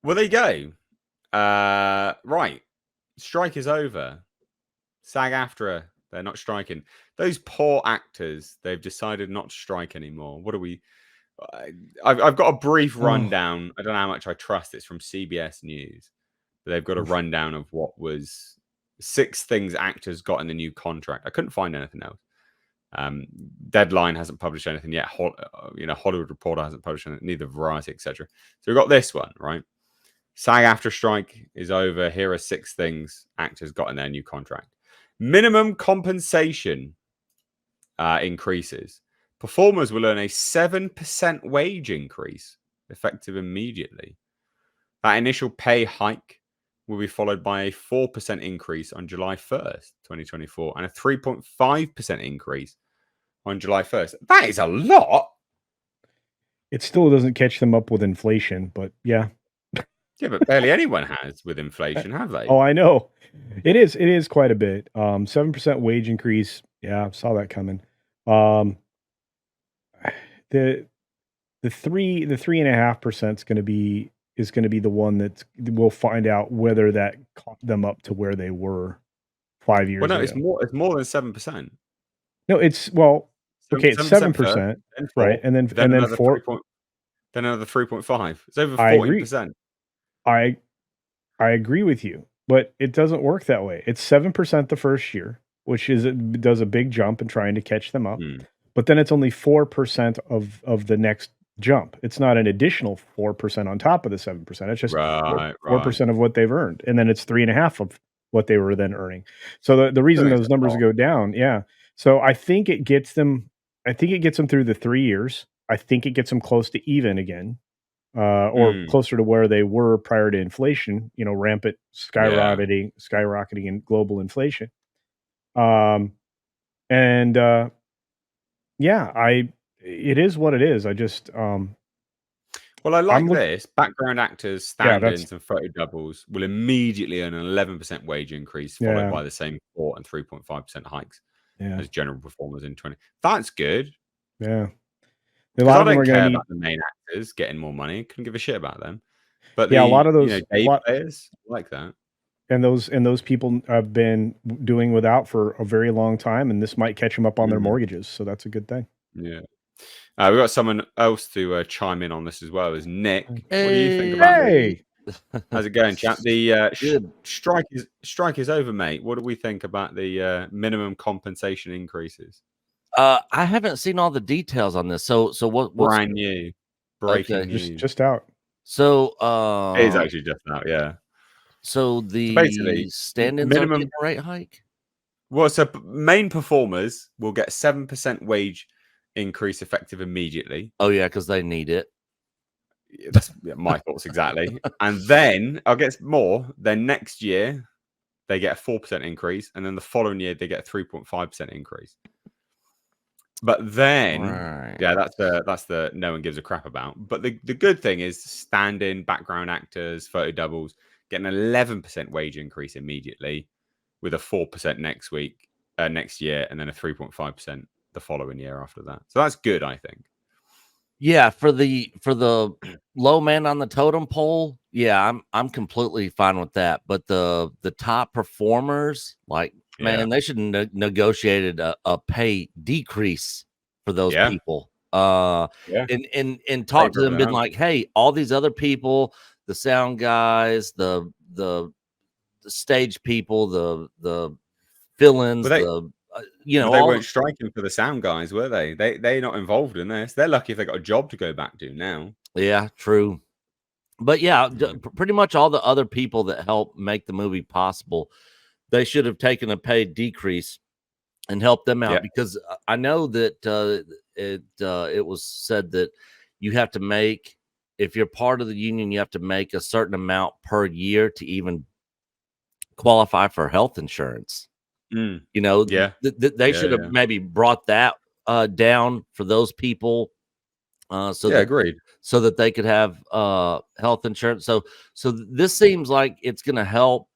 Well, there you go. Right. Strike is over. SAG-AFTRA, they're not striking. Those poor actors, they've decided not to strike anymore. What are we... I've got a brief rundown. I don't know how much I trust. It's from CBS News. But they've got a rundown of what was 6 things actors got in the new contract. I couldn't find anything else. Deadline hasn't published anything yet. Hollywood Reporter hasn't published anything, neither Variety, etc. So we've got this one, right? SAG-AFTRA strike is over. Here are 6 things actors got in their new contract. Minimum compensation increases. Performers will earn a 7% wage increase, effective immediately. That initial pay hike will be followed by a 4% increase on July 1st, 2024, and a 3.5% increase on July 1st. That is a lot. It still doesn't catch them up with inflation, but yeah. Yeah, but barely anyone has with inflation, have they? Oh, I know. It is quite a bit. 7% wage increase. Yeah, saw that coming. The 3.5% is going to be the one that we'll find out whether that caught them up to where they were 5 years Well, no, ago. it's more than 7%. No, it's okay, it's 7%, right? And then another 4. Then another 3.5. It's over 14%. I agree with you, but it doesn't work that way. It's 7% the first year, which does a big jump in trying to catch them up. But then it's only 4% of the next jump. It's not an additional 4% on top of the 7%. It's just 4% of what they've earned, and then it's 3.5% of what they were then earning. So the reason those numbers go down, yeah. So I think it gets them. I think it gets them through the 3 years. I think it gets them close to even again, or closer to where they were prior to inflation. Rampant skyrocketing in global inflation. It is what it is. I just well, I like this. Background actors, stand-ins, and photo doubles will immediately earn an 11% wage increase, followed by the same 4% and 3.5% hikes as general performers in 20. That's good. Yeah. A lot of them are going to need about the main actors getting more money. Couldn't give a shit about them. But a lot of those players like that. And those people have been doing without for a very long time, and this might catch them up on their mortgages. So that's a good thing. Yeah. We've got someone else to chime in on this as well. Is Nick? Hey. What do you think about it? How's it going, chap? The strike is over, mate. What do we think about the minimum compensation increases? I haven't seen all the details on this. So what's brand new? Breaking news. Just out. So it is actually just out, yeah. So basically stand-ins minimum rate hike. Well, so main performers will get 7% wage increase effective immediately. Oh yeah, because they need it. That's my thoughts exactly. And then I'll get more. Then next year they get a 4% increase, and then the following year they get a 3.5% increase. But then, that's the no one gives a crap about. But the good thing is stand-in, background actors, photo doubles get an 11% wage increase immediately, with a 4% next year, and then a 3.5% the following year after that. So that's good, I think. Yeah, for the low man on the totem pole, yeah, I'm completely fine with that. But the top performers, man, they should negotiated a pay decrease for those people. And talk to them, been like, hey, all these other people, the sound guys, the stage people, the fill-ins, they weren't striking for the sound guys, were they? They're not involved in this. They're lucky if they got a job to go back to now. Yeah, true. But yeah, pretty much all the other people that help make the movie possible, they should have taken a pay decrease and helped them out, because I know that it was said that you have to make, if you're part of the union, you have to make a certain amount per year to even qualify for health insurance. They should have maybe brought that down for those people. Agreed. So that they could have health insurance. So this seems like it's going to help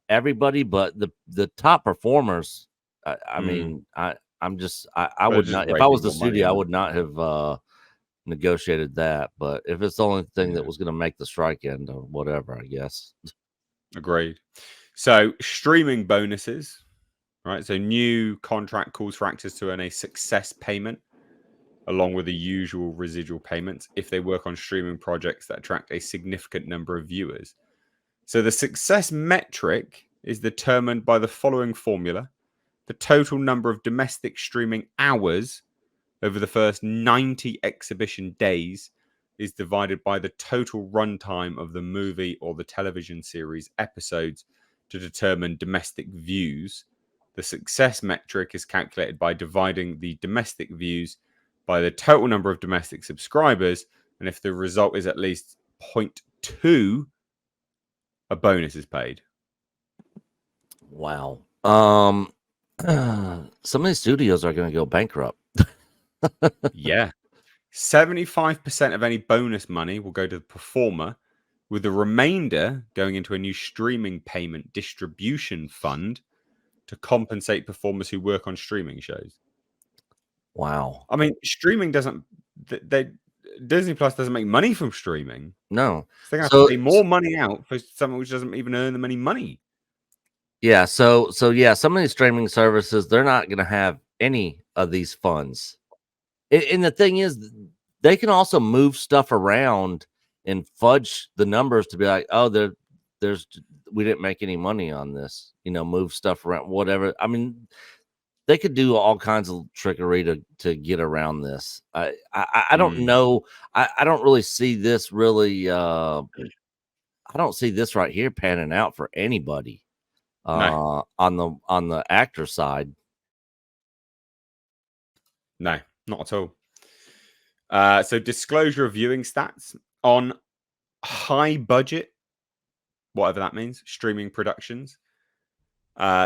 everybody, but the top performers, I mean, I would not, if I was the studio, I would not have negotiated that. But if it's the only thing that Yeah. was going to make the strike end or whatever, I guess. Agreed. So streaming bonuses, right? So new contract calls for actors to earn a success payment along with the usual residual payments if they work on streaming projects that attract a significant number of viewers. So the success metric is determined by the following formula. The total number of domestic streaming hours over the first 90 exhibition days is divided by the total runtime of the movie or the television series episodes to determine domestic views. The success metric is calculated by dividing the domestic views by the total number of domestic subscribers, and if the result is at least 0.2, a bonus is paid. Wow. Some of these studios are going to go bankrupt. Yeah. 75% of any bonus money will go to the performer, with the remainder going into a new streaming payment distribution fund to compensate performers who work on streaming shows. Wow. I mean, streaming doesn't. Disney Plus doesn't make money from streaming. No. So they're going to have to pay more money out for something which doesn't even earn them any money. Yeah. So yeah, some of these streaming services, they're not going to have any of these funds. And the thing is, they can also move stuff around and fudge the numbers to be like, oh, we didn't make any money on this. Move stuff around, whatever. I mean, they could do all kinds of trickery to get around this. I don't know. I don't really see this really. I don't see this right here panning out for anybody. No. On the actor side. No, not at all. So disclosure of viewing stats on high budget, whatever that means, streaming productions.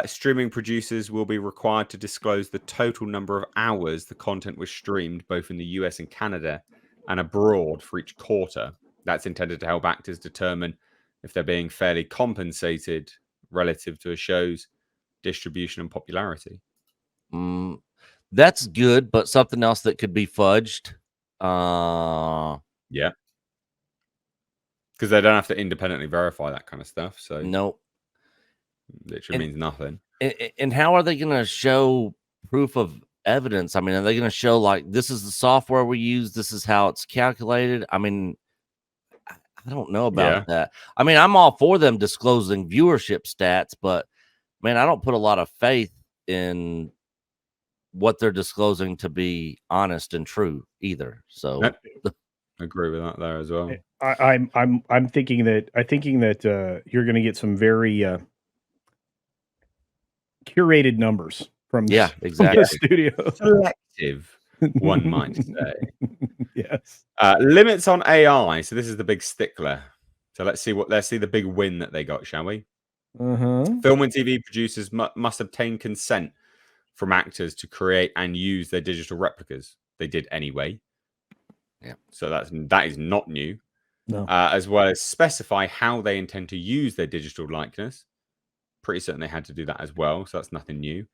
Streaming producers will be required to disclose the total number of hours the content was streamed, both in the US and Canada and abroad for each quarter. That's intended to help actors determine if they're being fairly compensated relative to a show's distribution and popularity. That's good, but something else that could be fudged. Yeah. Because they don't have to independently verify that kind of stuff. So nope. Literally means nothing. And how are they going to show proof of evidence? I mean, are they going to show like this is the software we use? This is how it's calculated? I mean, I don't know about that. I mean, I'm all for them disclosing viewership stats, but man, I don't put a lot of faith in what they're disclosing to be honest and true either. So I agree with that there as well. I'm thinking that you're going to get some very curated numbers from exactly the studio. Selective, one might say. Yes. Limits on AI. So this is the big stickler. So let's see the big win that they got, shall we? Film and TV producers must obtain consent from actors to create and use their digital replicas. They did anyway. Yeah. So that is not new. No. As well as specify how they intend to use their digital likeness. Pretty certain they had to do that as well. So that's nothing new.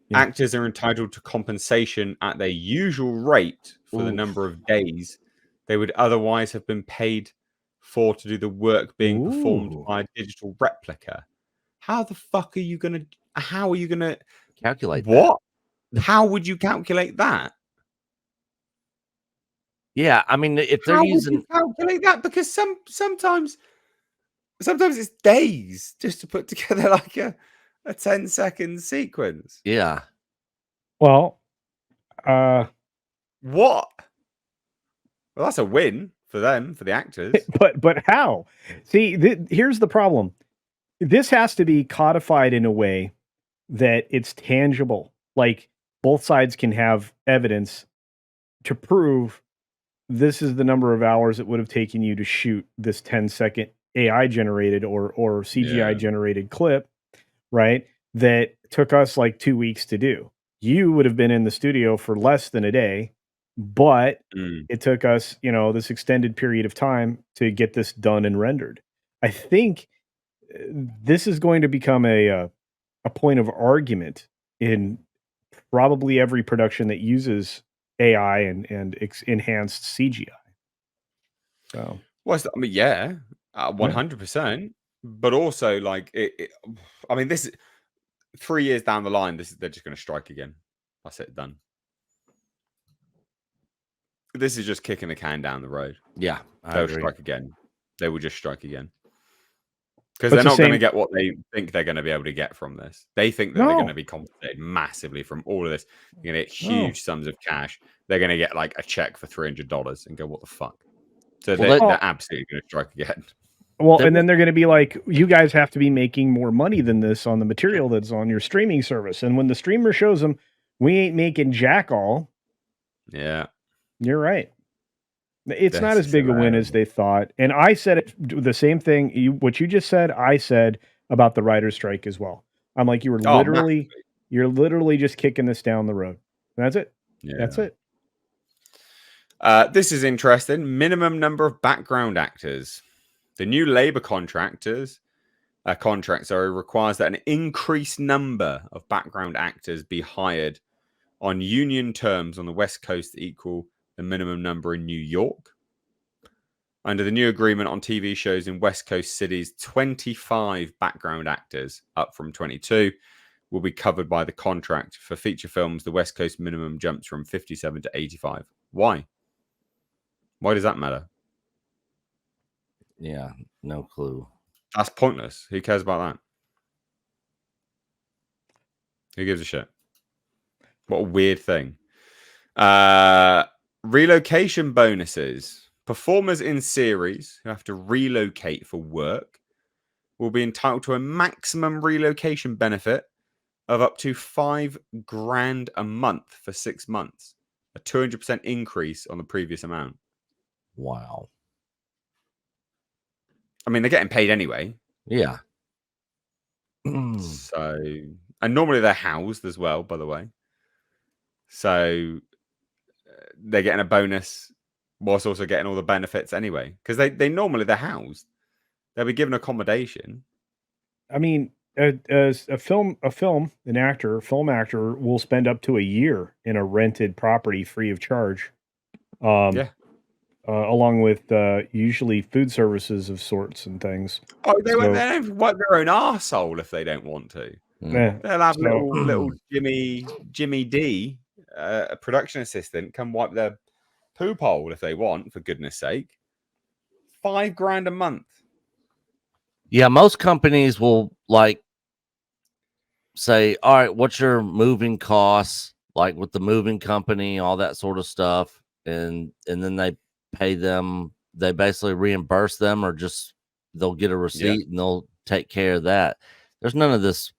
Yeah. Actors are entitled to compensation at their usual rate for the number of days they would otherwise have been paid for to do the work being performed by a digital replica. How the fuck are you going to calculate what? How would you calculate that? Yeah, I mean, if they're using calculate that, because sometimes it's days just to put together like a 10-second sequence. Yeah. Well, what? Well, that's a win for them, for the actors. But how? See, here's the problem. This has to be codified in a way that it's tangible. Like both sides can have evidence to prove this is the number of hours it would have taken you to shoot this 10-second AI generated or CGI generated clip, right? That took us like 2 weeks to do. You would have been in the studio for less than a day, but it took us, this extended period of time to get this done and rendered. I think this is going to become a point of argument in probably every production that uses AI and enhanced CGI. So, well, I mean, yeah, 100%. But also, like, I mean, this 3 years down the line, they're just going to strike again. That's it, done. This is just kicking the can down the road. Yeah, They'll strike again. They will just strike again. Because they're not going to get what they think they're going to be able to get from this. They think that they're going to be compensated massively from all of this. They're going to get huge sums of cash. They're going to get like a check for $300 and go, what the fuck? So they're absolutely going to strike again. Well, and then they're going to be like, you guys have to be making more money than this on the material that's on your streaming service. And when the streamer shows them, we ain't making jack all. Yeah. You're right. It's not as big a win as they thought. And I said it, the same thing. What you just said, I said about the writer's strike as well. I'm like, you're literally just kicking this down the road. And that's it. Yeah. That's it. This is interesting. Minimum number of background actors. The new labor contracts requires that an increased number of background actors be hired on union terms on the West Coast equal the minimum number in New York. Under the new agreement on TV shows in West Coast cities, 25 background actors, up from 22, will be covered by the contract. For feature films, the West Coast minimum jumps from 57 to 85. Why? Why does that matter? Yeah, no clue. That's pointless. Who cares about that? Who gives a shit? What a weird thing. Relocation bonuses. Performers in series who have to relocate for work will be entitled to a maximum relocation benefit of up to $5,000 a month for 6 months. A 200% increase on the previous amount. Wow. I mean, they're getting paid anyway. Yeah. So, and normally they're housed as well, by the way. So they're getting a bonus whilst also getting all the benefits anyway. Because they're housed. They'll be given accommodation. I mean, as a film actor will spend up to a year in a rented property free of charge. Along with usually food services of sorts and things. Oh, they don't wipe their own arsehole if they don't want to. Yeah. They'll have little Jimmy D, a production assistant, come wipe their poop hole if they want, for goodness sake. $5,000 a month. Yeah, most companies will like say, all right, what's your moving costs? Like with the moving company, all that sort of stuff. And then they pay them, they basically reimburse them, or just they'll get a receipt and they'll take care of that. There's none of this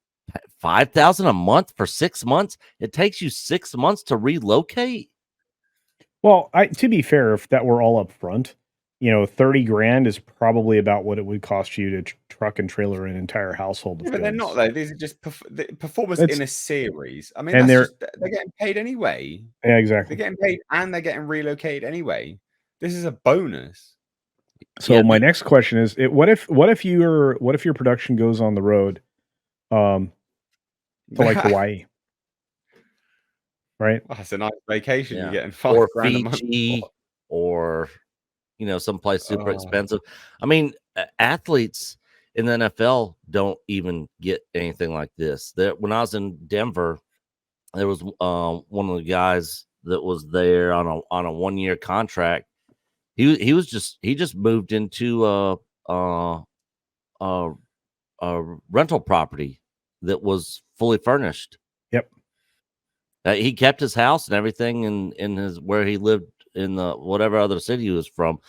$5,000 a month for 6 months. It takes you 6 months to relocate. Well, to be fair, if that were all up front, $30,000 is probably about what it would cost you to truck and trailer an entire household. But they're not though. These are just performers in a series. I mean, and they're getting paid anyway. Yeah, exactly. They're getting paid and they're getting relocated anyway. This is a bonus. So my next question is: what if your production goes on the road, to like Hawaii, right? Well, that's a nice vacation. Yeah. You're getting or $5,000 a month, Fiji, or someplace super expensive. I mean, athletes in the NFL don't even get anything like this. When I was in Denver, there was one of the guys that was there on a 1-year contract. He just moved into a rental property that was fully furnished. Yep. He kept his house and everything in his where he lived in the whatever other city he was from,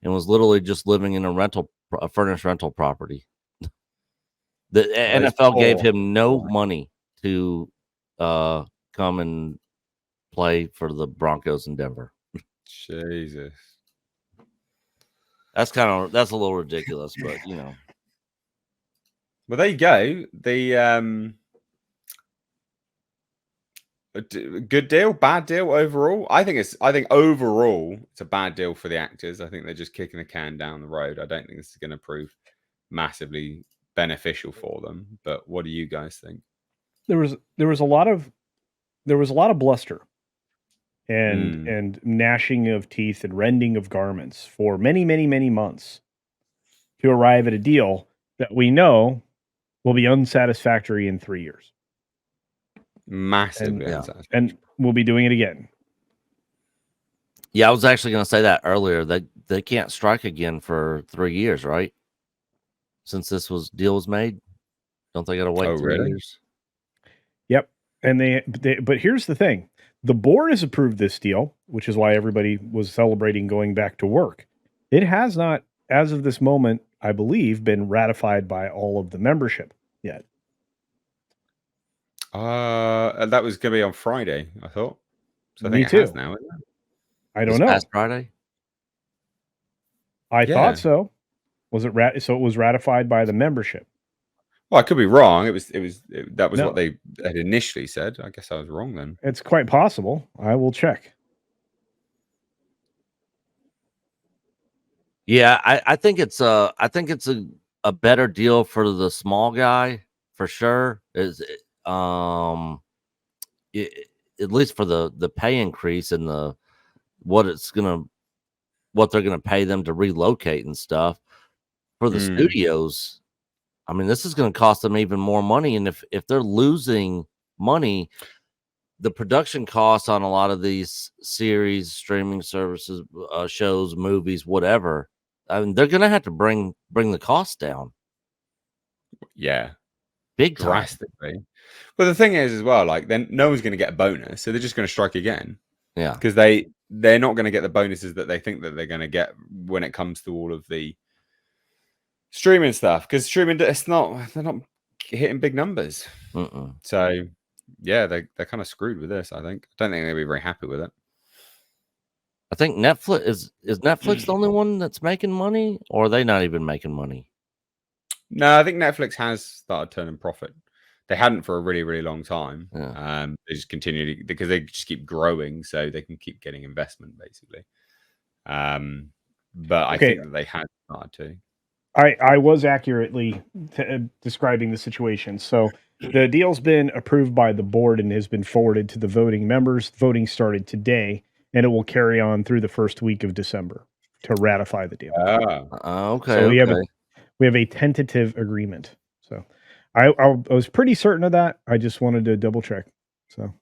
and was literally just living in a furnished rental property. The NFL gave him no money to come and play for the Broncos in Denver. Jesus. That's a little ridiculous, but Well, there you go. The good deal, bad deal overall. I think overall it's a bad deal for the actors. I think they're just kicking the can down the road. I don't think this is going to prove massively beneficial for them. But what do you guys think? There was a lot of bluster and gnashing of teeth and rending of garments for many, many, many months to arrive at a deal that we know will be unsatisfactory in 3 years. Massively Yeah. unsatisfactory. And we'll be doing it again. Yeah, I was actually going to say that earlier. They can't strike again for 3 years, right? Since this deal was made, don't they got to wait 3 years? Yep. And but here's the thing: the board has approved this deal, which is why everybody was celebrating going back to work. It has not, as of this moment, I believe, been ratified by all of the membership yet. That was going to be on Friday, I thought. So I Me think too. it has now, isn't it? I don't know. Past Friday? I thought so. Was it so it was ratified by the membership? Well, I could be wrong. That was what they had initially said. I guess I was wrong then. It's quite possible. I will check. Yeah, I think it's a better deal for the small guy for sure. At least for the pay increase and what they're gonna pay them to relocate and stuff. For the studios, I mean, this is gonna cost them even more money, and if they're losing money, the production costs on a lot of these series, streaming services, shows, movies, whatever, I mean, they're gonna have to bring the cost down. Yeah, big time. Drastically. But the thing is, as well, like then no one's going to get a bonus, so they're just going to strike again. Yeah, because they're not going to get the bonuses that they think that they're going to get when it comes to all of the streaming stuff. Because streaming, they're not hitting big numbers. So yeah, they're kind of screwed with this. I think. I don't think they'll be very happy with it. I think Netflix is Netflix the only one that's making money, or are they not even making money? No, I think Netflix has started turning profit. They hadn't for a really, really long time. Yeah. They just continue because they just keep growing, so they can keep getting investment, basically. But I think that they had started to. I was accurately describing the situation. So the deal's been approved by the board and has been forwarded to the voting members. Voting started today, and it will carry on through the first week of December to ratify the deal. Okay. So we have a tentative agreement. So I was pretty certain of that. I just wanted to double check. So,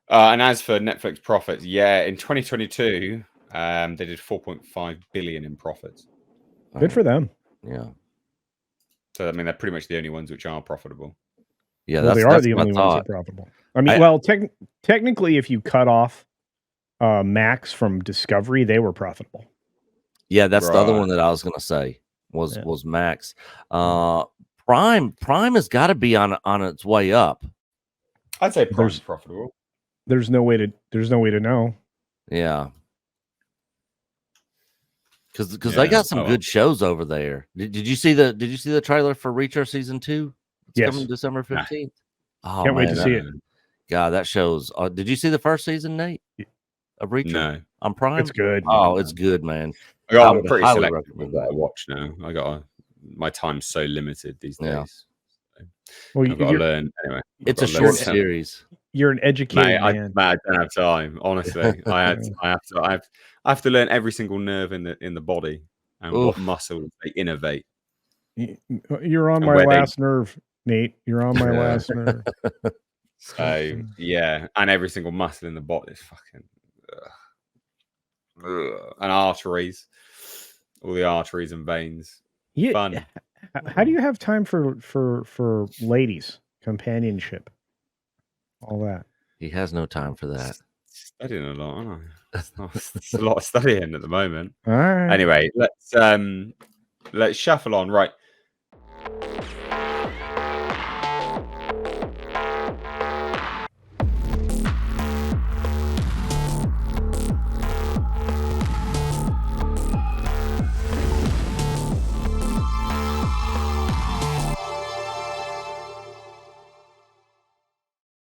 and as for Netflix profits, in 2022, they did 4.5 billion in profits. Good for them. Yeah. So I mean, they're pretty much the only ones which are profitable. Yeah, they are the only ones that are profitable. I mean, technically, if you cut off Max from Discovery, they were profitable. Yeah, that's the other one that I was going to say was Max. Prime has got to be on its way up. I'd say Prime's profitable. There's no way to know. Yeah. Because they got some good shows over there. Did you see the trailer for Reacher season 2? It's coming December 15th. Oh, can't wait to see it. God, that shows. Did you see the first season, Nate? Of Reacher? No. On Prime? It's good. Oh, it's good, man. I'm pretty selective with what I watch now. My time's so limited these days. Yeah. Well, I've got to learn anyway. It's a short series. You're an educated man. I don't have time. Honestly, I have to learn every single nerve in the body and what muscles they innervate. You're on my last nerve, Nate. You're on my last nerve. So yeah, and every single muscle in the body is fucking and arteries, all the arteries and veins. Yeah. Fun. How do you have time for ladies, companionship, all that? He has no time for that. Studying a lot, aren't I? It's a lot of studying at the moment. All right. Anyway, let's shuffle on. Right.